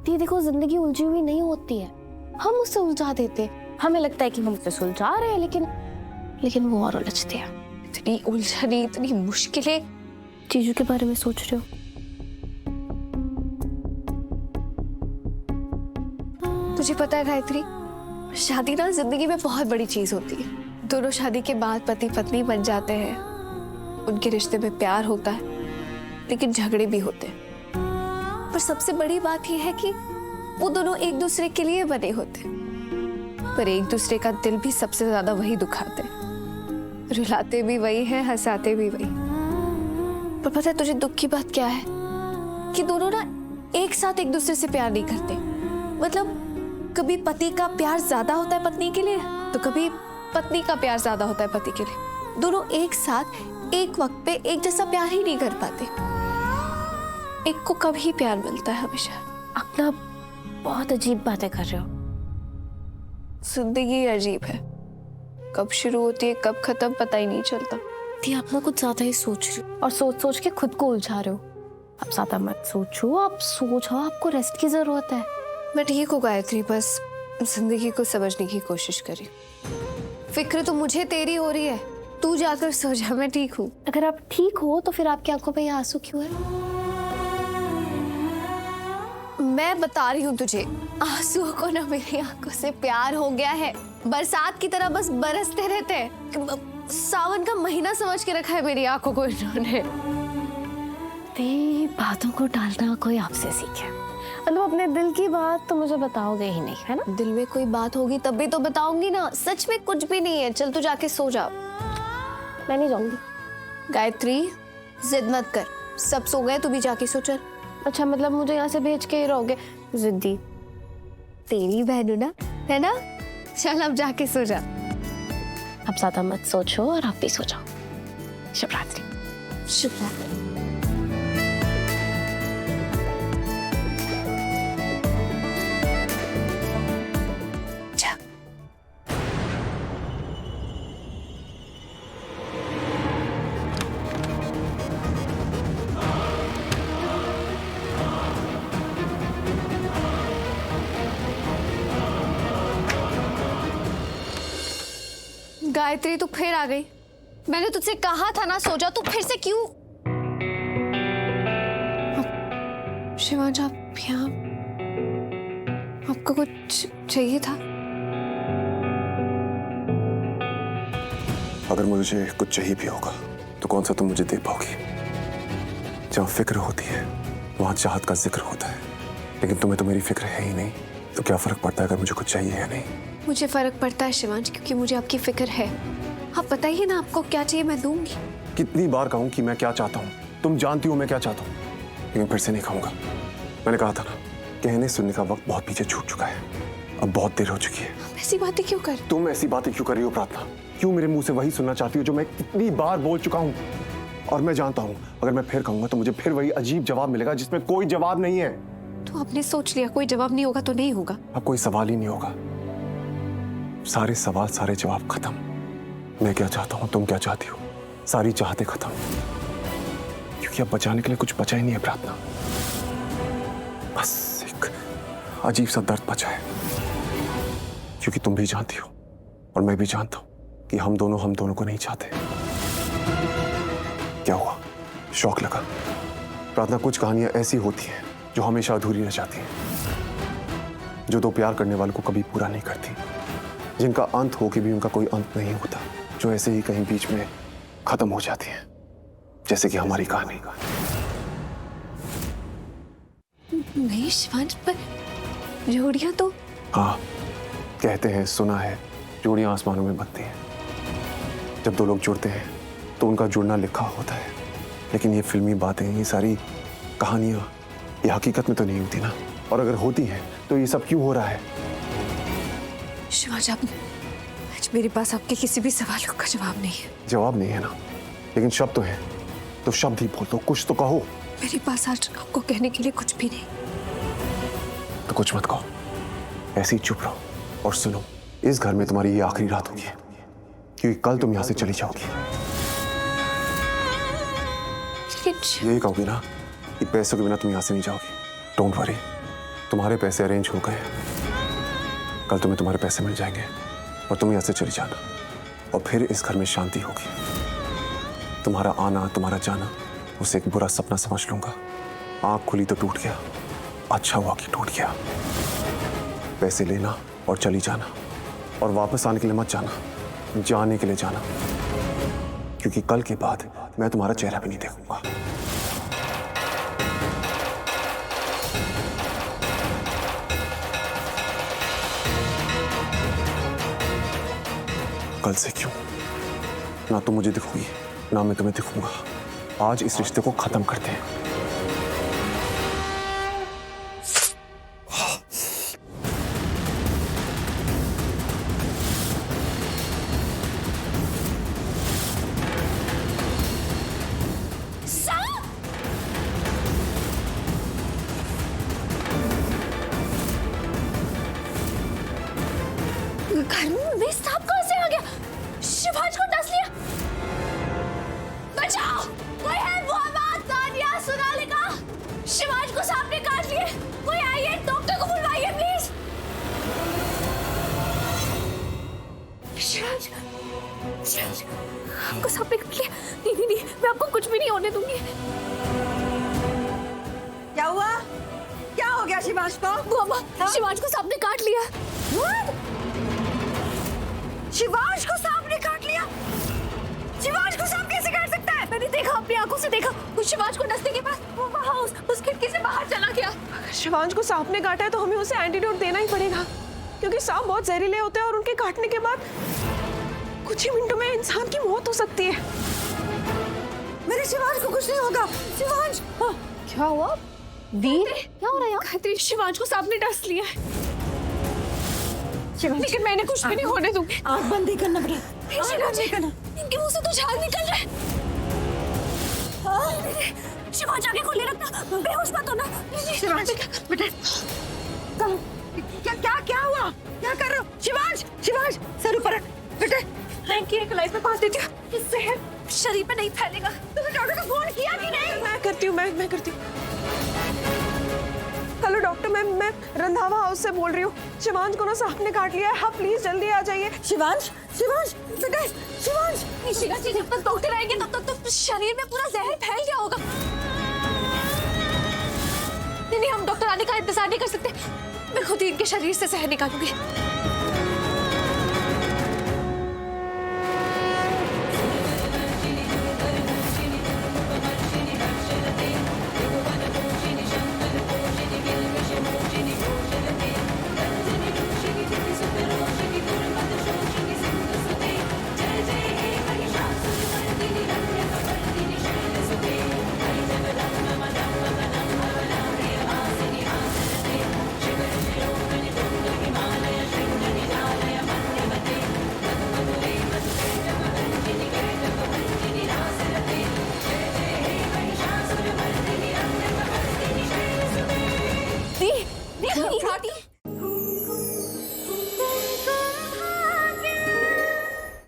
दी देखो, जिंदगी उलझी हुई नहीं होती है, हम उससे उलझा देते। हमें लगता है कि हम उससे सुलझा रहे हैं, लेकिन वो और उलझते हैं। इतनी उलझनी, इतनी मुश्किलें। चीजों के बारे में सोच रहे हो? तुझे पता है गायत्री, शादी ना जिंदगी में बहुत बड़ी चीज होती है। दोनों शादी के बाद पति पत्नी बन जाते हैं, उनके रिश्ते में प्यार होता है, लेकिन झगड़े भी होते हैं। पर सबसे बड़ी बात यह है कि वो दोनों एक दूसरे के लिए बने होते हैं, पर एक दूसरे का दिल भी सबसे ज्यादा वही दुखाते हैं। रुलाते भी वही है, हंसाते भी वही। पर पता है तुझे दुख की बात क्या है? कि दोनों ना एक साथ एक दूसरे से प्यार नहीं करते। मतलब कभी पति का प्यार ज्यादा होता है पत्नी के लिए, तो कभी पत्नी का प्यार ज्यादा होता है पति के लिए। दोनों एक साथ एक वक्त पे एक जैसा प्यार ही नहीं कर पाते। एक को कब ही प्यार मिलता है हमेशा। आप ना बहुत अजीब बातें कर रहे हो। जिंदगी अजीब है, कब शुरू होती है कब खत्म पता ही नहीं चलता। दी आप ना कुछ ज्यादा ही सोच रहे हो, और सोच सोच के खुद को उलझा रहे हो। आप ज्यादा मत सोचो, आप सो जाओ, आपको रेस्ट की जरूरत है। मैं ठीक हूँ गायत्री, बस जिंदगी को समझने की कोशिश करी। फिक्र तो मुझे तेरी हो रही है, तू जाकर सो जा, मैं ठीक हूँ। अगर आप ठीक हो तो फिर आपकी आंखों पे ये आंसू क्यों है? मैं बता रही हूँ तुझे, आंसुओं को ना मेरी आंखों से प्यार हो गया है। बरसात की तरह बस बरसते रहते हैं। सावन का महीना समझ के रखा है मेरी आंखों को इन्होंने। दी बातों को टालना कोई आपसे सीखे। मतलब अपने दिल की बात तो मुझे बताओगे ही नहीं, है ना? दिल में कोई बात होगी तब भी तो बताऊंगी ना। सच में कुछ भी नहीं है, चल तू जाके सो जा। मैं नहीं जाऊंगी। गायत्री जिद मत कर, सब सो गए, तू भी जाके सो चल। अच्छा, मतलब मुझे यहाँ से भेज के ही रहोगे? जिद्दी तेरी बहन हूं ना, है ना? चल अब जाके सो जा। अब ज्यादा मत सोचो और आप भी सो जाओ। शुभ रात्रि। शुभ रात्रि। गायत्री तू फिर आ गई। मैंने तुझसे कहा था ना सो जा, तू फिर से क्यों? शिवांश आप यहाँ, आपको कुछ चाहिए था? अगर मुझे कुछ चाहिए भी होगा तो कौन सा तुम मुझे दे पाओगी? जहाँ फिक्र होती है वहां चाहत का जिक्र होता है, लेकिन तुम्हें तो मेरी फिक्र है ही नहीं, तो क्या फर्क पड़ता है अगर मुझे कुछ चाहिए या नहीं? मुझे फर्क पड़ता है शिवांश, क्योंकि मुझे आपकी फिक्र है। आप बताइए ना आपको क्या चाहिए, मैं दूंगी। कितनी बार कहूं कि मैं क्या चाहता हूं? तुम जानती हो मैं क्या चाहता हूं, लेकिन फिर से नहीं कहूंगा। मैंने कहा था ना, कहने सुनने का वक्त बहुत पीछे छूट चुका है, अब बहुत देर हो चुकी है। ऐसी बातें क्यों कर? तुम ऐसी बातें क्यों कर रही हो प्रार्थना? क्यों मेरे मुंह से वही सुनना चाहती हो जो मैं कितनी बार बोल चुका हूं? और मैं जानता हूं अगर मैं फिर कहूंगा तो मुझे फिर वही अजीब जवाब मिलेगा जिसमें कोई जवाब नहीं है। तो आपने सोच लिया कोई जवाब नहीं होगा तो नहीं होगा। अब कोई सवाल ही नहीं होगा, सारे सवाल सारे जवाब खत्म। मैं क्या चाहता हूं, तुम क्या चाहती हो, सारी चाहते खत्म, क्योंकि अब बचाने के लिए कुछ बचा ही नहीं है प्रार्थना। बस एक अजीब सा दर्द बचा है, क्योंकि तुम भी जानती हो और मैं भी जानता हूं कि हम दोनों को नहीं चाहते। क्या हुआ, शौक लगा? प्रार्थना, कुछ कहानियां ऐसी होती हैं जो हमेशा अधूरी रह जाती हैं, जो दो प्यार करने वालों को कभी पूरा नहीं करती, जिनका अंत हो के भी उनका कोई अंत नहीं होता, जो ऐसे ही कहीं बीच में खत्म हो जाती हैं, जैसे कि हमारी कहानी। नहीं शिवांश, पर जोड़ियां तो। हाँ, कहते हैं, सुना है, जोड़ियां आसमानों में बनती हैं। जब दो लोग जुड़ते हैं तो उनका जुड़ना लिखा होता है, लेकिन ये फिल्मी बातें, ये सारी कहानियां, ये हकीकत में तो नहीं होती ना। और अगर होती हैं तो ये सब क्यों हो रहा है? शिवांश, आज मेरे पास आपके किसी भी सवालों का जवाब नहीं है। जवाब नहीं है ना, लेकिन शब्द तो है, तो शब्द ही बोल दो, कुछ तो कहो। मेरे पास आज आपको कहने के लिए कुछ भी नहीं। तो कुछ मत कहो, ऐसे ही चुप रहो और सुनो। इस घर में तुम्हारी ये आखिरी रात होगी, क्योंकि कल तुम यहां से चली जाओगी। यही कहोगी ना कि पैसों के बिना तुम यहां से नहीं जाओगी? डोंट वरी, तुम्हारे पैसे अरेंज हो गए। कल तुम्हें तुम्हारे पैसे मिल जाएंगे और तुम यहाँ से चली जाना और फिर इस घर में शांति होगी। तुम्हारा आना तुम्हारा जाना उसे एक बुरा सपना समझ लूंगा। आंख खुली तो टूट गया, अच्छा हुआ कि टूट गया। पैसे लेना और चली जाना और वापस आने के लिए मत जाना, जाने के लिए जाना, क्योंकि कल के बाद मैं तुम्हारा चेहरा भी नहीं देखूंगा। कल से क्यों? ना तुम मुझे दिखोगी ना मैं तुम्हें दिखूंगा। आज इस रिश्ते को खत्म करते हैं। घर में सांप कहां से आ गया? शिवाज को डस लिया। बचाओ, कोई है? मोहम्मद, तानिया, सोनालिका, शिवाज को सांप ने काट लिए। कोई आइए, डॉक्टर को बुलवाइए प्लीज। शिवाज, शिवाज, आपको सांप ने काट लिया। नहीं, मैं आपको कुछ भी नहीं होने दूंगी। क्या हुआ? क्या हो गया शिवाज को? बुआ, शिवाज को सांप ने काट लिया। शिवाज को सांप ने काट लिया? शिवाज को सांप कैसे काट सकता है? मैंने देखा, अपनी आंखों से देखा। उस शिवाज को डसने के बाद वो वहां उस खिड़की से बाहर चला गया। शिवांश को सांप ने काटा है तो हमें उसे एंटीडोट देना ही पड़ेगा, क्योंकि सांप बहुत जहरीले होते हैं और उनके काटने के बाद कुछ ही मिनटों में इंसान की मौत हो सकती है। मेरे शिवाज को कुछ नहीं होगा। शिवाज, क्या हुआ? वीर, क्या हो रहा है यहाँ? गायत्री, शिवांश को सांप ने डस लिया है, लेकिन मैंने कुछ भी नहीं होने दूंगी। आँख बंद ही करना बेटा, आँख बंद ही करना। इनके मुंह से तो झाग निकल रहा है। शिवाज आगे खोले रखना, बेहोश मत होना। शिवाज बेटा, क्या हुआ? क्या कर रहे हो? शिवाज, शिवाज, सर ऊपर रख बेटा। मैं की एक लाइफ में पास देती हूँ, इससे है शरीर पे नहीं फैलेगा। तुमने डॉक्टर को फोन किया कि नहीं? मैं करती हूँ, मैं करती हूँ। हेलो डॉक्टर, मैं रंधावा हाउस से बोल रही हूँ। शिवांश को ना सांप ने काट लिया है, आप प्लीज जल्दी आ जाइए। शिवाज, शिवाज बेटा, शिवाज। निशिका जी, जब तक डॉक्टर आएंगे तब तक तो शरीर में पूरा जहर फैल गया होगा। नहीं, हम डॉक्टर आने का इंतजार नहीं कर सकते। मैं खुद ही इनके शरीर से जहर निकालूंगी।